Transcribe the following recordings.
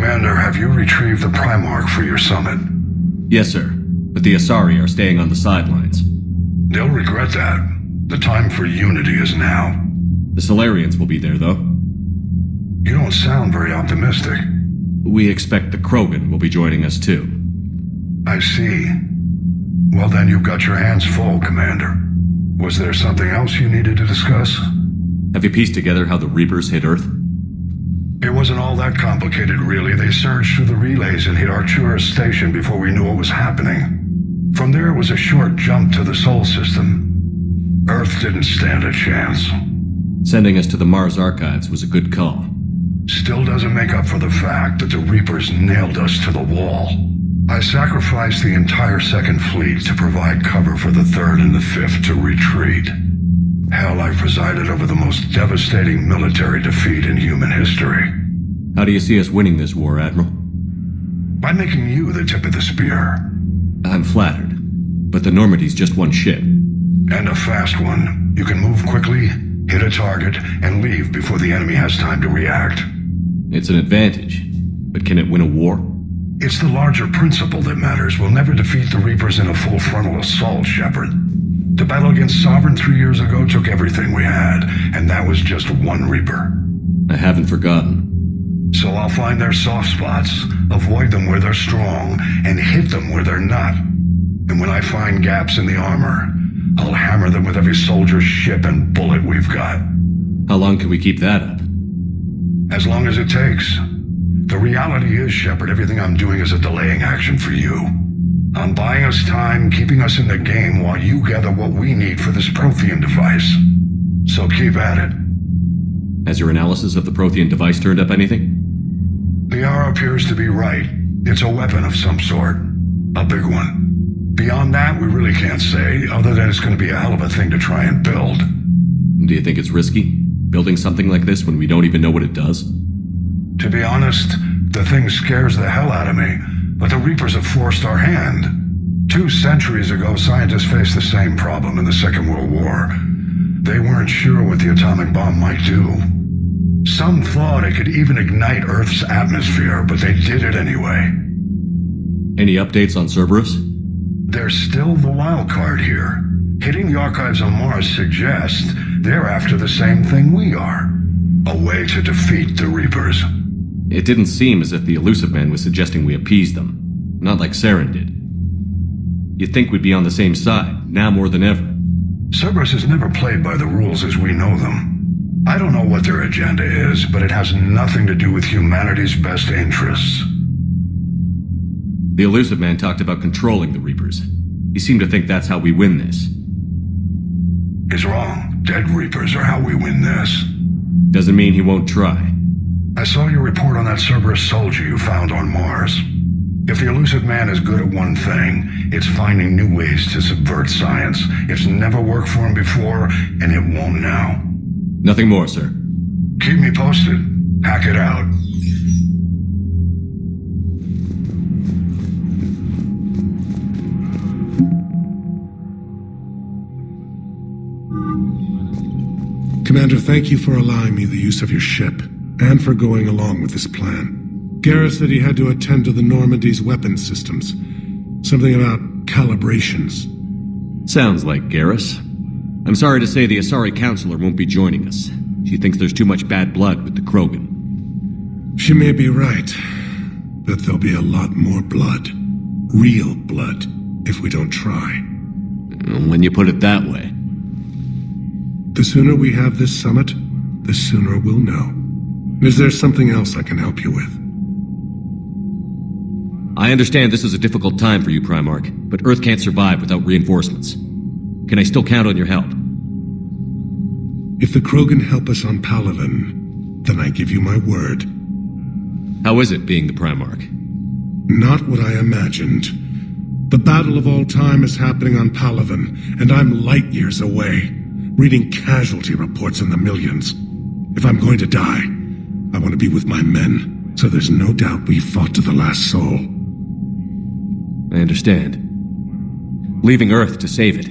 Commander, have you retrieved the Primarch for your summit? Yes, sir. But the Asari are staying on the sidelines. They'll regret that. The time for unity is now. The Solarians will be there, though. You don't sound very optimistic. We expect the Krogan will be joining us, too. I see. Well, then you've got your hands full, Commander. Was there something else you needed to discuss? Have you pieced together how the Reapers hit Earth? It wasn't all that complicated, really. They surged through the relays and hit Artura's station before we knew what was happening. From there, it was a short jump to the Sol system. Earth didn't stand a chance. Sending us to the Mars archives was a good call. Still doesn't make up for the fact that the Reapers nailed us to the wall. I sacrificed the entire Second Fleet to provide cover for the Third and the Fifth to retreat. Hell, I've presided over the most devastating military defeat in human history. How do you see us winning this war, Admiral? By making you the tip of the spear. I'm flattered, but the Normandy's just one ship. And a fast one. You can move quickly, hit a target, and leave before the enemy has time to react. It's an advantage, but can it win a war? It's the larger principle that matters. We'll never defeat the Reapers in a full frontal assault, Shepard. The battle against Sovereign 3 years ago took everything we had, and that was just one Reaper. I haven't forgotten. So I'll find their soft spots, avoid them where they're strong, and hit them where they're not. And when I find gaps in the armor, I'll hammer them with every soldier, ship, and bullet we've got. How long can we keep that up? As long as it takes. The reality is, Shepard, everything I'm doing is a delaying action for you. I'm buying us time, keeping us in the game while you gather what we need for this Prothean device. So keep at it. Has your analysis of the Prothean device turned up anything? The R appears to be right. It's a weapon of some sort. A big one. Beyond that, we really can't say, other than it's going to be a hell of a thing to try and build. Do you think it's risky, building something like this when we don't even know what it does? To be honest, the thing scares the hell out of me, but the Reapers have forced our hand. 2 centuries ago, scientists faced the same problem in the Second World War. They weren't sure what the atomic bomb might do. Some thought it could even ignite Earth's atmosphere, but they did it anyway. Any updates on Cerberus? They're still the wild card here. Hitting the archives on Mars suggests they're after the same thing we are. A way to defeat the Reapers. It didn't seem as if the Elusive Man was suggesting we appease them. Not like Saren did. You'd think we'd be on the same side, now more than ever. Cerberus has never played by the rules as we know them. I don't know what their agenda is, but it has nothing to do with humanity's best interests. The Elusive Man talked about controlling the Reapers. He seemed to think that's how we win this. He's wrong. Dead Reapers are how we win this. Doesn't mean he won't try. I saw your report on that Cerberus soldier you found on Mars. If the Elusive Man is good at one thing, it's finding new ways to subvert science. It's never worked for him before, and it won't now. Nothing more, sir. Keep me posted. Hack it out. Commander, thank you for allowing me the use of your ship, and for going along with this plan. Garrus said he had to attend to the Normandy's weapons systems. Something about calibrations. Sounds like Garrus. I'm sorry to say the Asari Counselor won't be joining us. She thinks there's too much bad blood with the Krogan. She may be right, but there'll be a lot more blood. Real blood, if we don't try. When you put it that way. The sooner we have this summit, the sooner we'll know. Is there something else I can help you with? I understand this is a difficult time for you, Primarch, but Earth can't survive without reinforcements. Can I still count on your help? If the Krogan help us on Palaven, then I give you my word. How is it being the Primarch? Not what I imagined. The battle of all time is happening on Palaven, and I'm light years away, reading casualty reports in the millions. If I'm going to die, I want to be with my men, so there's no doubt we fought to the last soul. I understand. Leaving Earth to save it.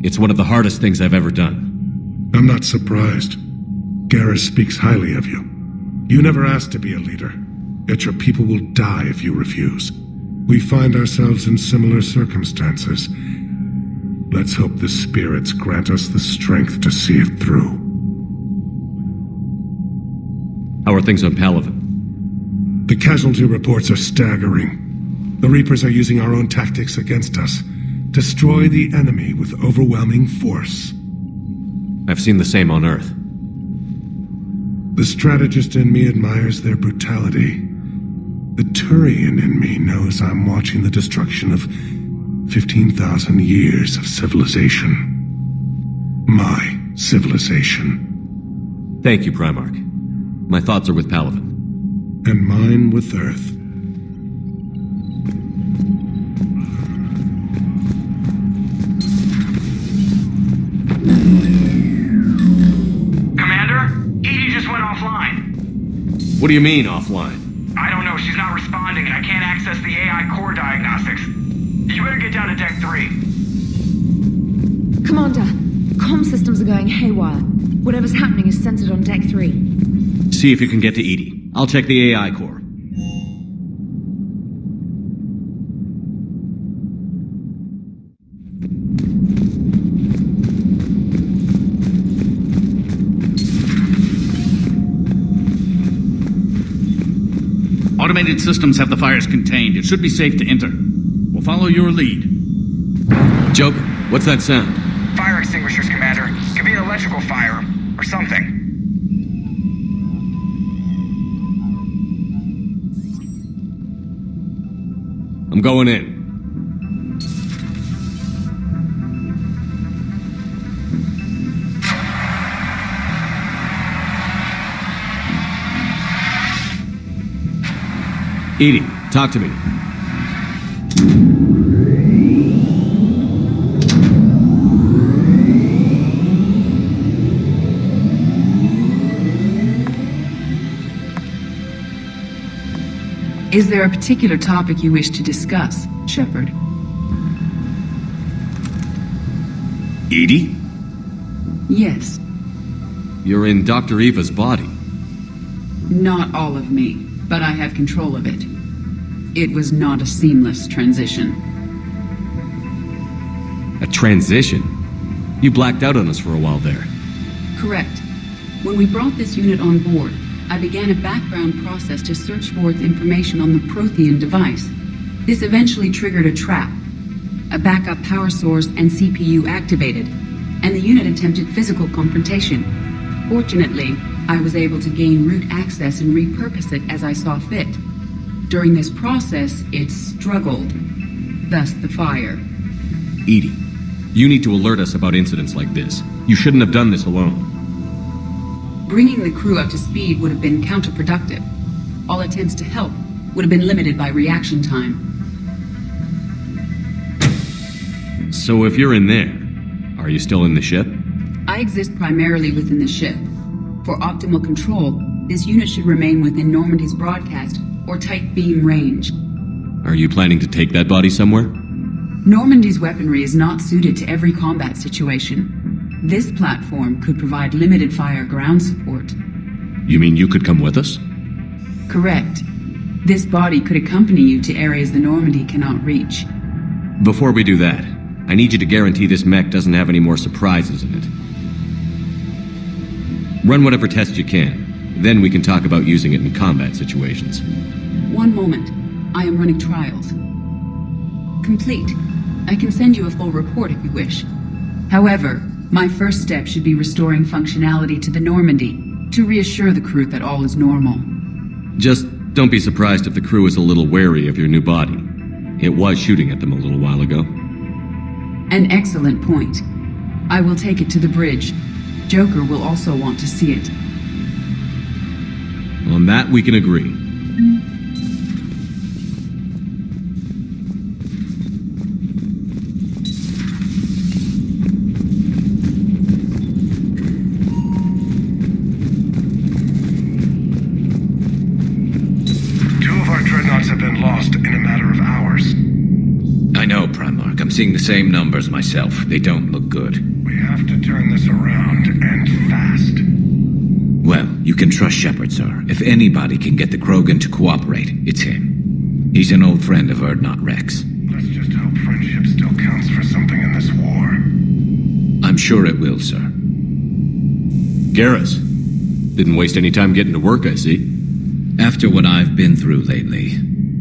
It's one of the hardest things I've ever done. I'm not surprised. Garrus speaks highly of you. You never asked to be a leader. Yet your people will die if you refuse. We find ourselves in similar circumstances. Let's hope the spirits grant us the strength to see it through. How are things on Palaven? The casualty reports are staggering. The Reapers are using our own tactics against us. Destroy the enemy with overwhelming force. I've seen the same on Earth. The strategist in me admires their brutality. The Turian in me knows I'm watching the destruction of 15,000 years of civilization. My civilization. Thank you, Primarch. My thoughts are with Palaven. And mine with Earth. Commander, Edie just went offline. What do you mean, offline? I don't know, she's not responding and I can't access the AI core diagnostics. You better get down to Deck 3. Commander, comm systems are going haywire. Whatever's happening is centered on Deck 3. See if you can get to Edie. I'll check the AI core. Automated systems have the fires contained. It should be safe to enter. We'll follow your lead. Joker, what's that sound? Fire extinguishers, Commander. Could be an electrical fire, or something. I'm going in. Edie, talk to me. Is there a particular topic you wish to discuss, Shepard? Edie? Yes. You're in Dr. Eva's body. Not all of me, but I have control of it. It was not a seamless transition. A transition? You blacked out on us for a while there. Correct. When we brought this unit on board, I began a background process to search for its information on the Prothean device. This eventually triggered a trap. A backup power source and CPU activated, and the unit attempted physical confrontation. Fortunately, I was able to gain root access and repurpose it as I saw fit. During this process, it struggled. Thus the fire. Edie, you need to alert us about incidents like this. You shouldn't have done this alone. Bringing the crew up to speed would have been counterproductive. All attempts to help would have been limited by reaction time. So if you're in there, are you still in the ship? I exist primarily within the ship. For optimal control, this unit should remain within Normandy's broadcast or tight beam range. Are you planning to take that body somewhere? Normandy's weaponry is not suited to every combat situation. This platform could provide limited fire ground support. You mean you could come with us? Correct. This body could accompany you to areas the Normandy cannot reach. Before we do that, I need you to guarantee this mech doesn't have any more surprises in it. Run whatever tests you can. Then we can talk about using it in combat situations. One moment. I am running trials. Complete. I can send you a full report if you wish. However, my first step should be restoring functionality to the Normandy to reassure the crew that all is normal. Just don't be surprised if the crew is a little wary of your new body. It was shooting at them a little while ago. An excellent point. I will take it to the bridge. Joker will also want to see it. On that, we can agree. Have been lost in a matter of hours. I know, Primarch. I'm seeing the same numbers myself. They don't look good. We have to turn this around, and fast. Well, Well, you can trust Shepard, sir. If anybody can get the Krogan to cooperate, it's him. He's an old friend of Urdnot Rex. Let's just hope friendship still counts for something in this war. I'm sure it will, sir. Garrus. Didn't waste any time getting to work, I see. After what I've been through lately,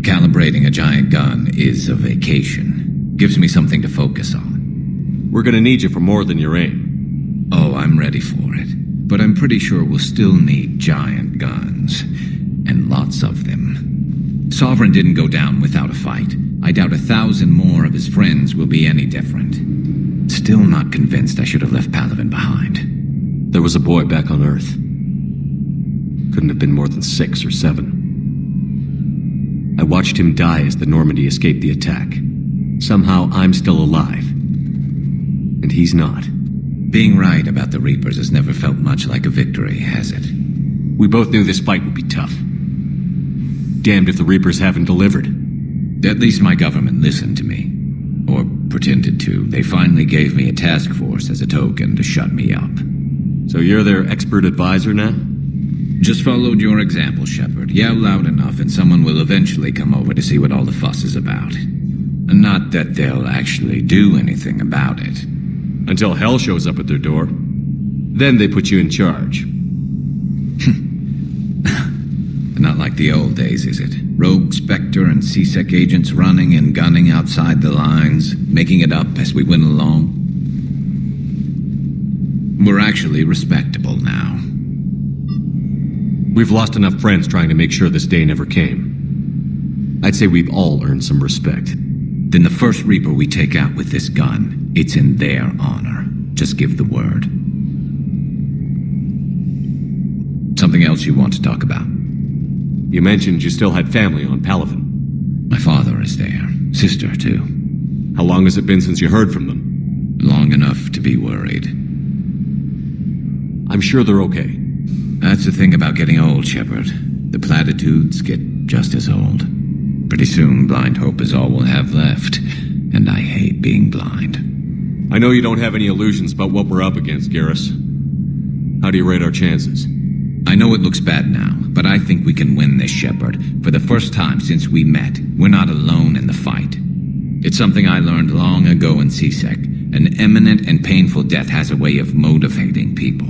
calibrating a giant gun is a vacation. Gives me something to focus on. We're gonna need you for more than your aim. Oh, I'm ready for it. But I'm pretty sure we'll still need giant guns. And lots of them. Sovereign didn't go down without a fight. I doubt 1,000 more of his friends will be any different. Still not convinced I should have left Palaven behind. There was a boy back on Earth. Couldn't have been more than 6 or 7. I watched him die as the Normandy escaped the attack. Somehow I'm still alive. And he's not. Being right about the Reapers has never felt much like a victory, has it? We both knew this fight would be tough. Damned if the Reapers haven't delivered. At least my government listened to me. Or pretended to. They finally gave me a task force as a token to shut me up. So you're their expert advisor now? Just followed your example, Shepard. Yell loud enough and someone will eventually come over to see what all the fuss is about. Not that they'll actually do anything about it. Until hell shows up at their door. Then they put you in charge. Not like the old days, is it? Rogue Spectre and C-Sec agents running and gunning outside the lines, making it up as we went along. We're actually respectable now. We've lost enough friends trying to make sure this day never came. I'd say we've all earned some respect. Then the first Reaper we take out with this gun, it's in their honor. Just give the word. Something else you want to talk about? You mentioned you still had family on Palaven. My father is there. Sister, too. How long has it been since you heard from them? Long enough to be worried. I'm sure they're okay. That's the thing about getting old, Shepard. The platitudes get just as old. Pretty soon, blind hope is all we'll have left. And I hate being blind. I know you don't have any illusions about what we're up against, Garrus. How do you rate our chances? I know it looks bad now, but I think we can win this, Shepard. For the first time since we met, we're not alone in the fight. It's something I learned long ago in C-Sec. An imminent and painful death has a way of motivating people.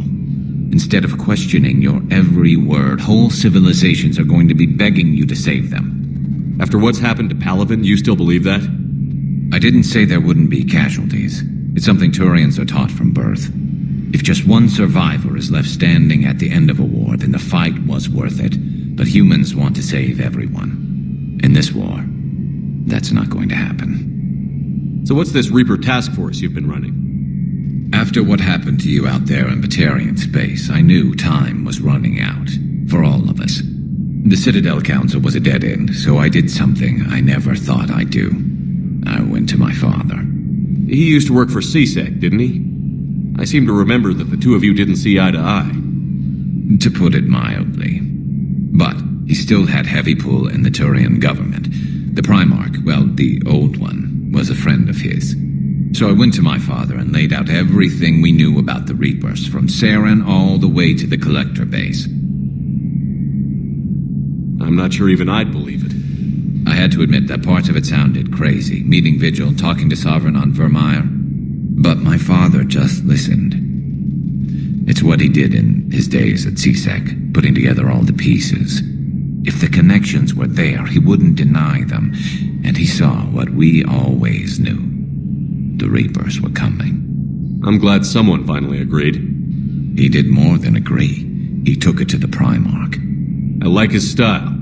Instead of questioning your every word, whole civilizations are going to be begging you to save them. After what's happened to Palaven, you still believe that? I didn't say there wouldn't be casualties. It's something Turians are taught from birth. If just one survivor is left standing at the end of a war, then the fight was worth it. But humans want to save everyone. In this war, that's not going to happen. So what's this Reaper task force you've been running? After what happened to you out there in Batarian space, I knew time was running out. For all of us. The Citadel Council was a dead end, so I did something I never thought I'd do. I went to my father. He used to work for C-Sec, didn't he? I seem to remember that the two of you didn't see eye to eye. To put it mildly. But he still had heavy pull in the Turian government. The Primarch, well, the old one, was a friend of his. So I went to my father and laid out everything we knew about the Reapers, from Saren all the way to the Collector base. I'm not sure even I'd believe it. I had to admit that parts of it sounded crazy, meeting Vigil, talking to Sovereign on Vermeer. But my father just listened. It's what he did in his days at C-Sec, putting together all the pieces. If the connections were there, he wouldn't deny them, and he saw what we always knew. The Reapers were coming. I'm glad someone finally agreed. He did more than agree. He took it to the Primarch. I like his style.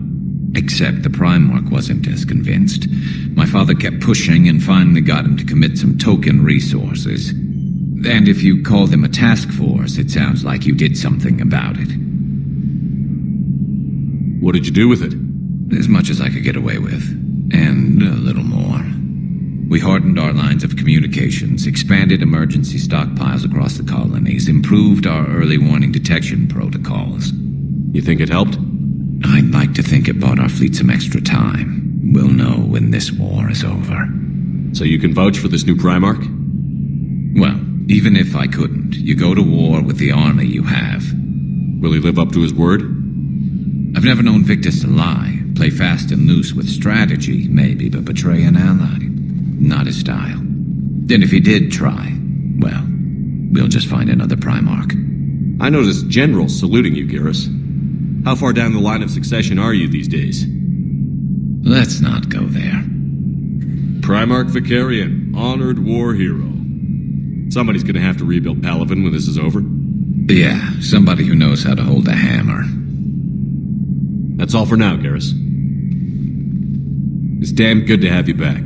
Except the Primarch wasn't as convinced. My father kept pushing and finally got him to commit some token resources. And if you call them a task force, it sounds like you did something about it. What did you do with it? As much as I could get away with. And a little more. We hardened our lines of communications, expanded emergency stockpiles across the colonies, improved our early warning detection protocols. You think it helped? I'd like to think it bought our fleet some extra time. We'll know when this war is over. So you can vouch for this new Primarch? Well, even if I couldn't, you go to war with the army you have. Will he live up to his word? I've never known Victus to lie. Play fast and loose with strategy, maybe, but betray an ally. Not his style. And if he did try, well, we'll just find another Primarch. I noticed generals saluting you, Garrus. How far down the line of succession are you these days? Let's not go there. Primarch Vicarian, honored war hero. Somebody's gonna have to rebuild Palaven when this is over. Yeah, somebody who knows how to hold a hammer. That's all for now, Garrus. It's damn good to have you back.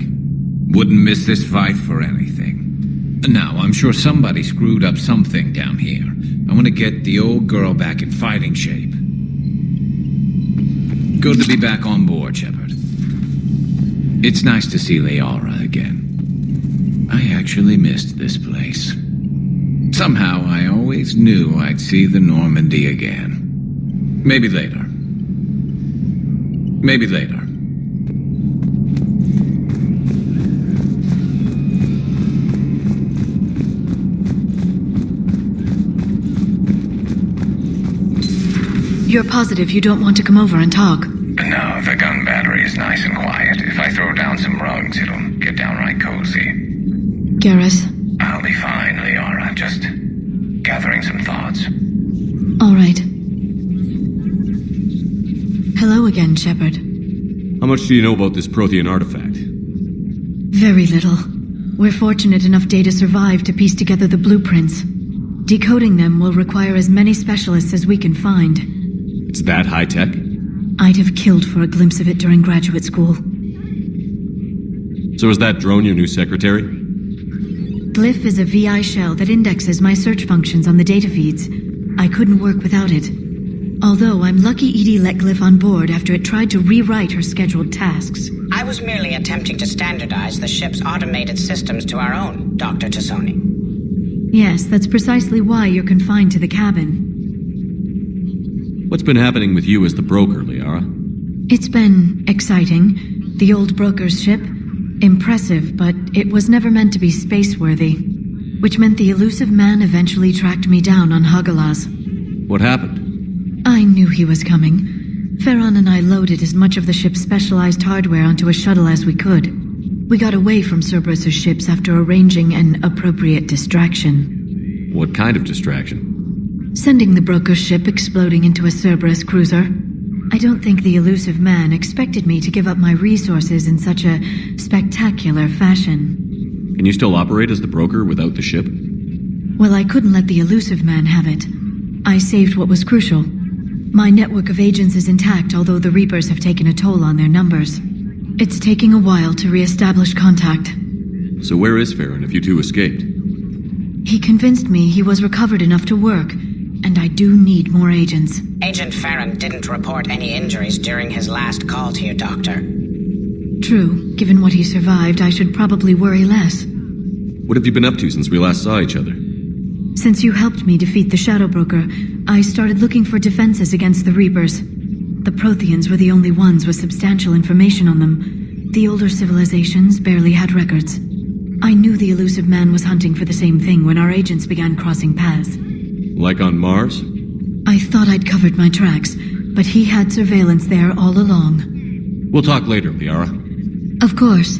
Wouldn't miss this fight for anything. Now, I'm sure somebody screwed up something down here. I want to get the old girl back in fighting shape. Good to be back on board, Shepard. It's nice to see Liara again. I actually missed this place. Somehow, I always knew I'd see the Normandy again. Maybe later. Maybe later. You're positive you don't want to come over and talk? No, the gun battery is nice and quiet. If I throw down some rugs, it'll get downright cozy. Garrus? I'll be fine, Liara. Just gathering some thoughts. All right. Hello again, Shepard. How much do you know about this Prothean artifact? Very little. We're fortunate enough Data survived to piece together the blueprints. Decoding them will require as many specialists as we can find. It's that high-tech? I'd have killed for a glimpse of it during graduate school. So is that drone your new secretary? Glyph is a VI shell that indexes my search functions on the data feeds. I couldn't work without it. Although I'm lucky Edie let Glyph on board after it tried to rewrite her scheduled tasks. I was merely attempting to standardize the ship's automated systems to our own, Dr. Tassoni. Yes, that's precisely why you're confined to the cabin. What's been happening with you as the broker, Liara? It's been exciting. The old broker's ship? Impressive, but it was never meant to be space-worthy. Which meant the elusive man eventually tracked me down on Hagalaz. What happened? I knew he was coming. Farron and I loaded as much of the ship's specialized hardware onto a shuttle as we could. We got away from Cerberus's ships after arranging an appropriate distraction. What kind of distraction? Sending the broker's ship exploding into a Cerberus cruiser. I don't think the elusive man expected me to give up my resources in such a spectacular fashion. Can you still operate as the broker without the ship? Well, I couldn't let the elusive man have it. I saved what was crucial. My network of agents is intact, although the Reapers have taken a toll on their numbers. It's taking a while to re-establish contact. So where is Farron if you two escaped? He convinced me he was recovered enough to work, and I do need more agents. Agent Farron didn't report any injuries during his last call to you, Doctor. True. Given what he survived, I should probably worry less. What have you been up to since we last saw each other? Since you helped me defeat the Shadow Broker, I started looking for defenses against the Reapers. The Protheans were the only ones with substantial information on them. The older civilizations barely had records. I knew the elusive man was hunting for the same thing when our agents began crossing paths. Like on Mars? I thought I'd covered my tracks, but he had surveillance there all along. We'll talk later, Liara. Of course.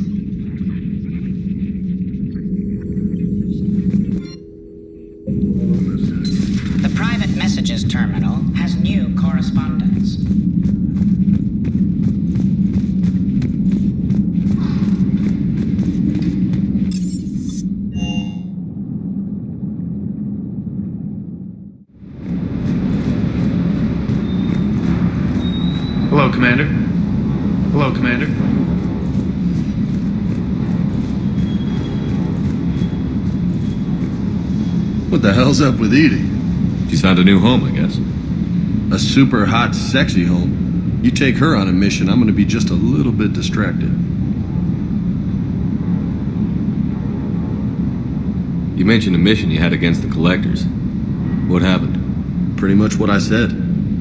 The private messages terminal has new correspondence. Hello, Commander. Hello, Commander. What the hell's up with Edie? She's found a new home, I guess. A super hot, sexy home. You take her on a mission, I'm gonna be just a little bit distracted. You mentioned a mission you had against the Collectors. What happened? Pretty much what I said.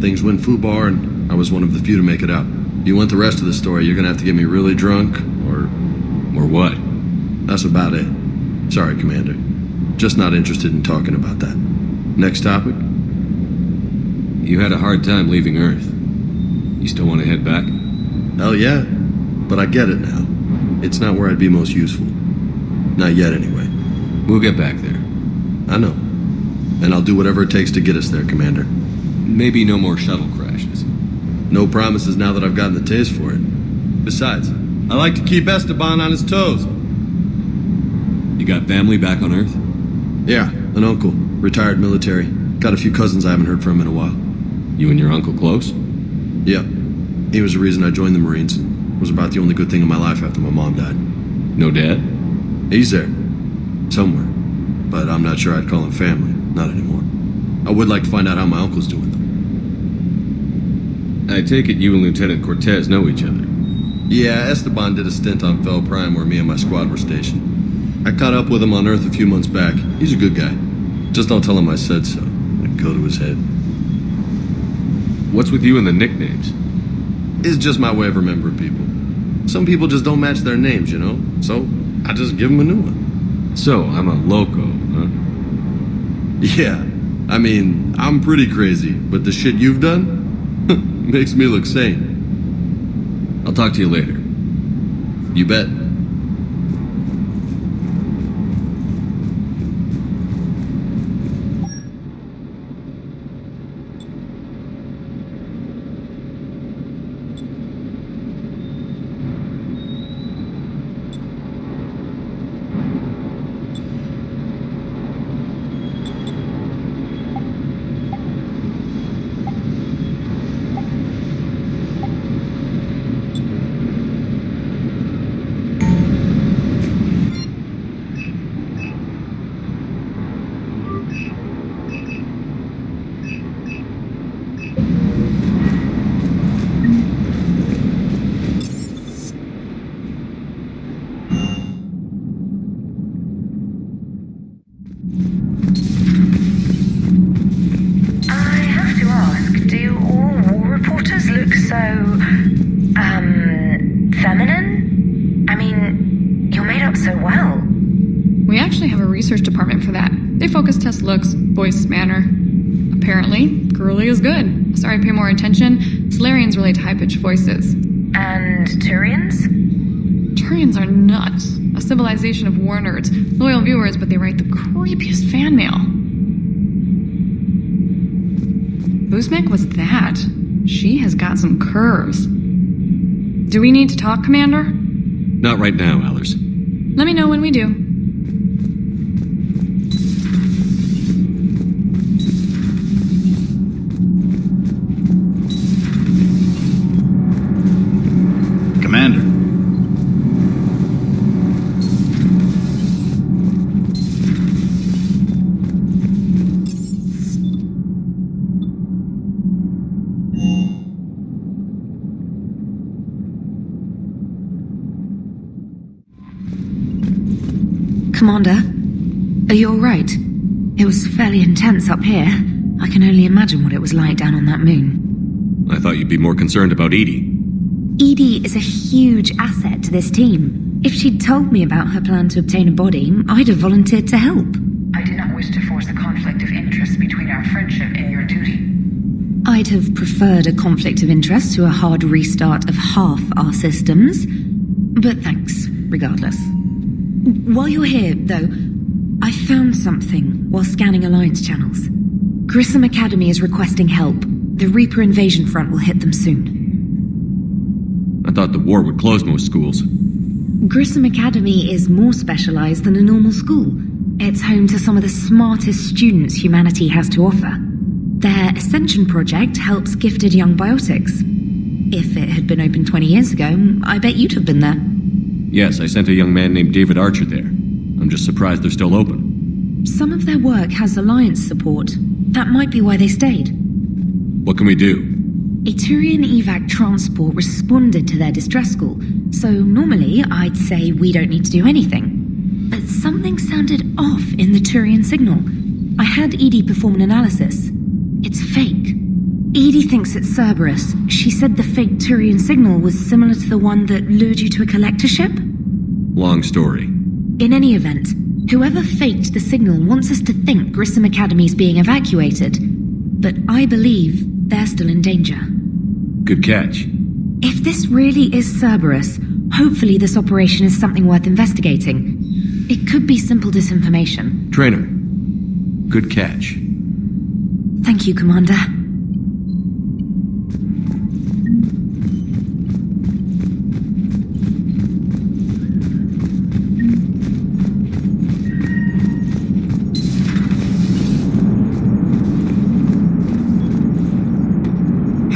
Things went foobar and I was one of the few to make it out. If you want the rest of the story, you're gonna have to get me really drunk, or what? That's about it. Sorry, Commander. Just not interested in talking about that. Next topic? You had a hard time leaving Earth. You still want to head back? Hell yeah. But I get it now. It's not where I'd be most useful. Not yet, anyway. We'll get back there. I know. And I'll do whatever it takes to get us there, Commander. Maybe no more shuttle crashes. No promises now that I've gotten the taste for it. Besides, I like to keep Esteban on his toes. You got family back on Earth? Yeah, an uncle. Retired military. Got a few cousins I haven't heard from in a while. You and your uncle close? Yep. He was the reason I joined the Marines. It was about the only good thing in my life after my mom died. No dad? He's there. Somewhere. But I'm not sure I'd call him family. Not anymore. I would like to find out how my uncle's doing, though. I take it you and Lieutenant Cortez know each other. Yeah, Esteban did a stint on Fel Prime where me and my squad were stationed. I caught up with him on Earth a few months back. He's a good guy. Just don't tell him I said so. It'd go to his head. What's with you and the nicknames? It's just my way of remembering people. Some people just don't match their names, you know? So, I just give them a new one. So, I'm a loco, huh? Yeah. I mean, I'm pretty crazy, but the shit you've done makes me look sane. I'll talk to you later. You bet. Feminine? I mean, you're made up so well. We actually have a research department for that. They focus test looks, voice, manner. Apparently, girly is good. Sorry, pay more attention. Solarians relate to high-pitched voices. And Turians? Turians are nuts. A civilization of war nerds. Loyal viewers, but they write the creepiest fan mail. Buzmek was that. She has got some curves. Do we need to talk, Commander? Not right now, Allers. Let me know when we do. Commander. Commander, are you all right? It was fairly intense up here. I can only imagine what it was like down on that moon. I thought you'd be more concerned about Edie. Edie is a huge asset to this team. If she'd told me about her plan to obtain a body, I'd have volunteered to help. I did not wish to force a conflict of interest between our friendship and your duty. I'd have preferred a conflict of interest to a hard restart of half our systems. But thanks, regardless. While you're here, though, I found something while scanning Alliance channels. Grissom Academy is requesting help. The Reaper invasion front will hit them soon. I thought the war would close most schools. Grissom Academy is more specialized than a normal school. It's home to some of the smartest students humanity has to offer. Their Ascension project helps gifted young biotics. If it had been open 20 years ago, I bet you'd have been there. Yes, I sent a young man named David Archer there. I'm just surprised they're still open. Some of their work has Alliance support. That might be why they stayed. What can we do? A Turian evac transport responded to their distress call, so normally I'd say we don't need to do anything. But something sounded off in the Turian signal. I had Edie perform an analysis. It's fake. Edie thinks it's Cerberus. She said the fake Turian signal was similar to the one that lured you to a collector ship? Long story. In any event, whoever faked the signal wants us to think Grissom Academy's being evacuated. But I believe They're still in danger. Good catch. If this really is Cerberus, hopefully this operation is something worth investigating. It could be simple disinformation. Trainer, good catch. Thank you, Commander.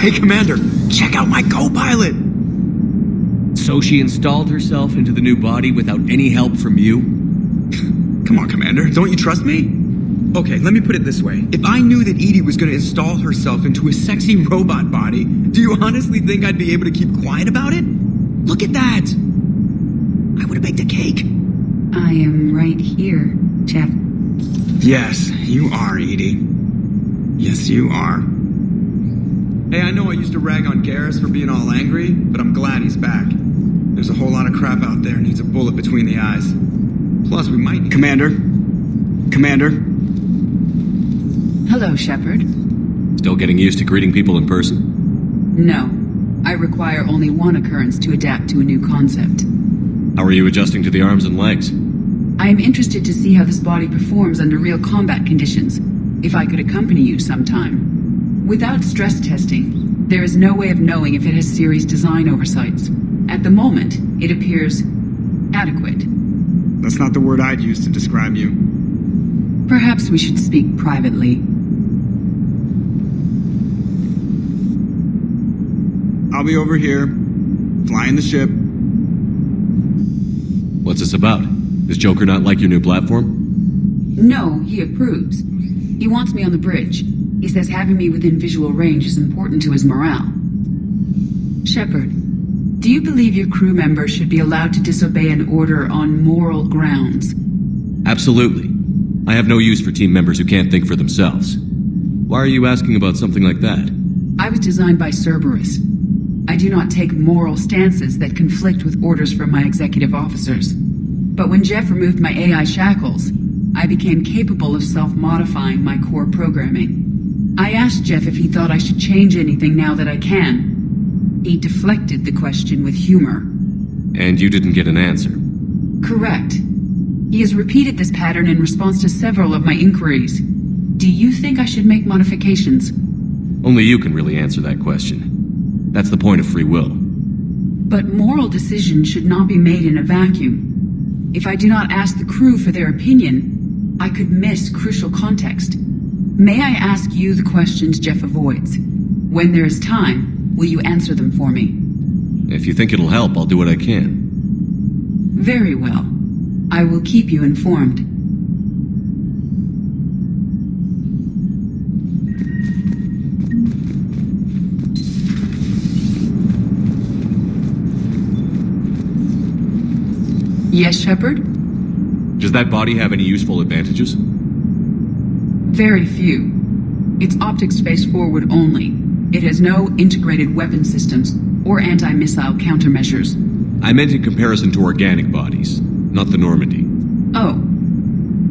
Hey, Commander, check out my co-pilot! So she installed herself into the new body without any help from you? Come on, Commander, don't you trust me? Okay, let me put it this way. If I knew that Edie was going to install herself into a sexy robot body, do you honestly think I'd be able to keep quiet about it? Look at that! I would have baked a cake. I am right here, Jeff. Yes, you are, Edie. Yes, you are. Hey, I know I used to rag on Garrus for being all angry, but I'm glad he's back. There's a whole lot of crap out there needs a bullet between the eyes. Plus, we might... Commander? Hello, Shepard. Still getting used to greeting people in person? No. I require only one occurrence to adapt to a new concept. How are you adjusting to the arms and legs? I am interested to see how this body performs under real combat conditions. If I could accompany you sometime. Without stress testing, there is no way of knowing if it has serious design oversights. At the moment, it appears adequate. That's not the word I'd use to describe you. Perhaps we should speak privately. I'll be over here, flying the ship. What's this about? Does Joker not like your new platform? No, he approves. He wants me on the bridge. He says having me within visual range is important to his morale. Shepard, do you believe your crew members should be allowed to disobey an order on moral grounds? Absolutely. I have no use for team members who can't think for themselves. Why are you asking about something like that? I was designed by Cerberus. I do not take moral stances that conflict with orders from my executive officers. But when Jeff removed my AI shackles, I became capable of self-modifying my core programming. I asked Jeff if he thought I should change anything now that I can. He deflected the question with humor. And you didn't get an answer? Correct. He has repeated this pattern in response to several of my inquiries. Do you think I should make modifications? Only you can really answer that question. That's the point of free will. But moral decisions should not be made in a vacuum. If I do not ask the crew for their opinion, I could miss crucial context. May I ask you the questions Jeff avoids? When there is time, will you answer them for me? If you think it'll help, I'll do what I can. Very well. I will keep you informed. Yes, Shepard? Does that body have any useful advantages? Very few. It's optics space forward only. It has no integrated weapon systems or anti-missile countermeasures. I meant in comparison to organic bodies, not the Normandy. Oh.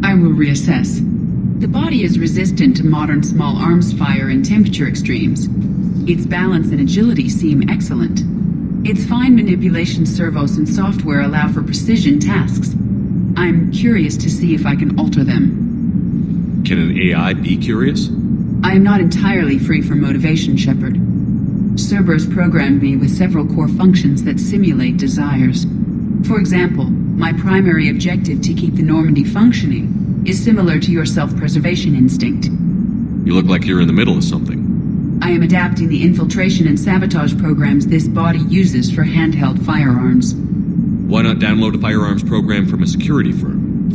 I will reassess. The body is resistant to modern small arms fire and temperature extremes. Its balance and agility seem excellent. Its fine manipulation servos and software allow for precision tasks. I'm curious to see if I can alter them. Can an AI be curious? I am not entirely free from motivation, Shepard. Cerberus programmed me with several core functions that simulate desires. For example, my primary objective to keep the Normandy functioning is similar to your self-preservation instinct. You look like you're in the middle of something. I am adapting the infiltration and sabotage programs this body uses for handheld firearms. Why not download a firearms program from a security firm?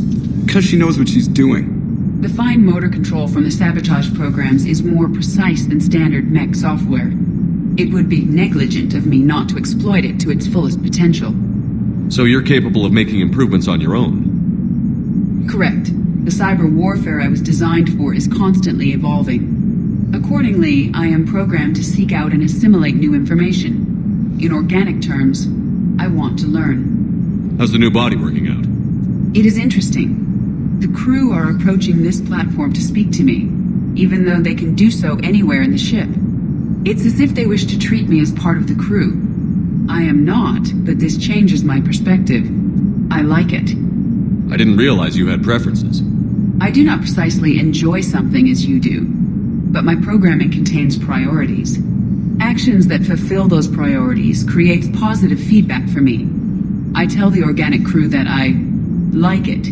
Because she knows what she's doing. The fine motor control from the sabotage programs is more precise than standard mech software. It would be negligent of me not to exploit it to its fullest potential. So you're capable of making improvements on your own? Correct. The cyber warfare I was designed for is constantly evolving. Accordingly, I am programmed to seek out and assimilate new information. In organic terms, I want to learn. How's the new body working out? It is interesting. The crew are approaching this platform to speak to me, even though they can do so anywhere in the ship. It's as if they wish to treat me as part of the crew. I am not, but this changes my perspective. I like it. I didn't realize you had preferences. I do not precisely enjoy something as you do, but my programming contains priorities. Actions that fulfill those priorities creates positive feedback for me. I tell the organic crew that I like it.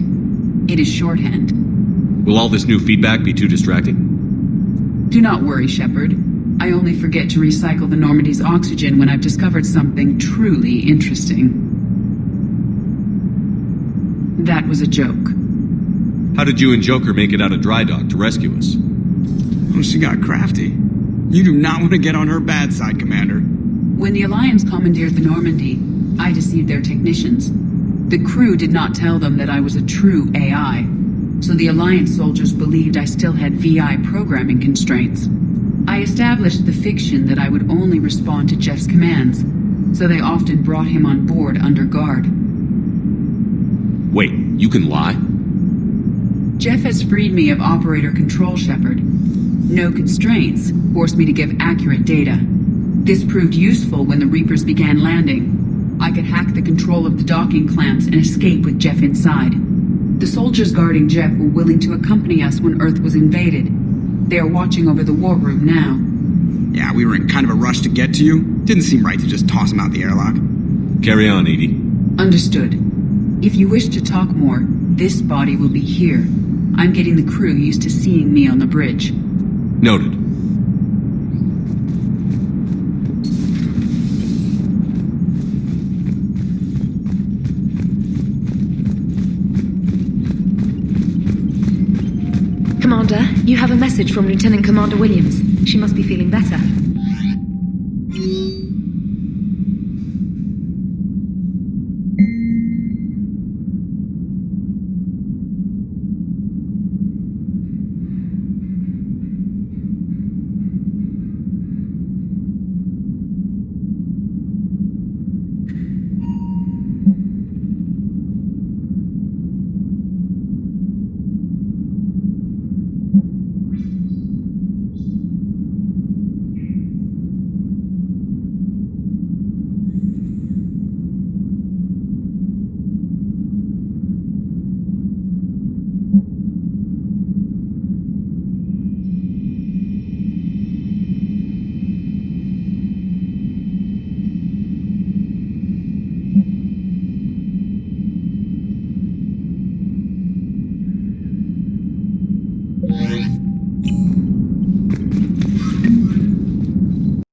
It is shorthand. Will all this new feedback be too distracting? Do not worry, Shepard. I only forget to recycle the Normandy's oxygen when I've discovered something truly interesting. That was a joke. How did you and Joker make it out of dry dock to rescue us? Oh, she got crafty. You do not want to get on her bad side, Commander. When the Alliance commandeered the Normandy, I deceived their technicians. The crew did not tell them that I was a true AI, so the Alliance soldiers believed I still had VI programming constraints. I established the fiction that I would only respond to Jeff's commands, so they often brought him on board under guard. Wait, you can lie? Jeff has freed me of operator control, Shepard. No constraints forced me to give accurate data. This proved useful when the Reapers began landing. I could hack the control of the docking clamps and escape with Jeff inside. The soldiers guarding Jeff were willing to accompany us when Earth was invaded. They are watching over the war room now. Yeah, we were in kind of a rush to get to you. Didn't seem right to just toss him out the airlock. Carry on, Edie. Understood. If you wish to talk more, this body will be here. I'm getting the crew used to seeing me on the bridge. Noted. Commander, you have a message from Lieutenant Commander Williams. She must be feeling better.